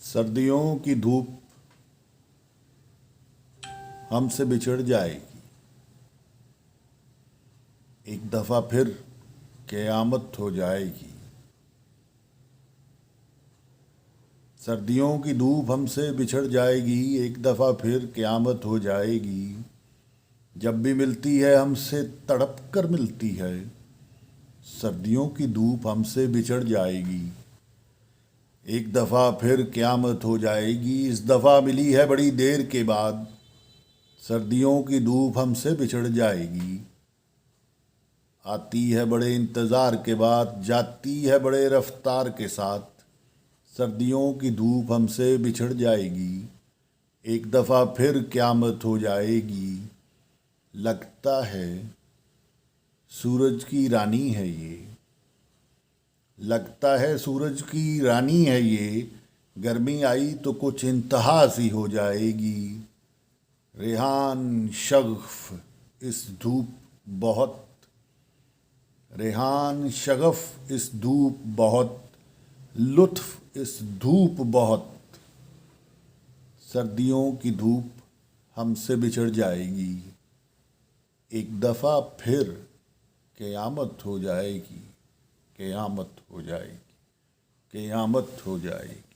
سردیوں کی دھوپ ہم سے بچھڑ جائے گی، ایک دفعہ پھر قیامت ہو جائے گی۔ سردیوں کی دھوپ ہم سے بچھڑ جائے گی، ایک دفعہ پھر قیامت ہو جائے گی۔ جب بھی ملتی ہے ہم سے تڑپ کر ملتی ہے، سردیوں کی دھوپ ہم سے بچھڑ جائے گی، ایک دفعہ پھر قیامت ہو جائے گی۔ اس دفعہ ملی ہے بڑی دیر کے بعد، سردیوں کی دھوپ ہم سے بچھڑ جائے گی۔ آتی ہے بڑے انتظار کے بعد، جاتی ہے بڑے رفتار کے ساتھ، سردیوں کی دھوپ ہم سے بچھڑ جائے گی، ایک دفعہ پھر قیامت ہو جائے گی۔ لگتا ہے سورج کی رانی ہے یہ، لگتا ہے سورج کی رانی ہے یہ، گرمی آئی تو کچھ انتہا سی ہو جائے گی۔ ریحان شغف اس دھوپ بہت، ریحان شغف اس دھوپ بہت، لطف اس دھوپ بہت۔ سردیوں کی دھوپ ہم سے بچھڑ جائے گی، ایک دفعہ پھر قیامت ہو جائے گی، قیامت ہو جائے گی، قیامت ہو جائے گی۔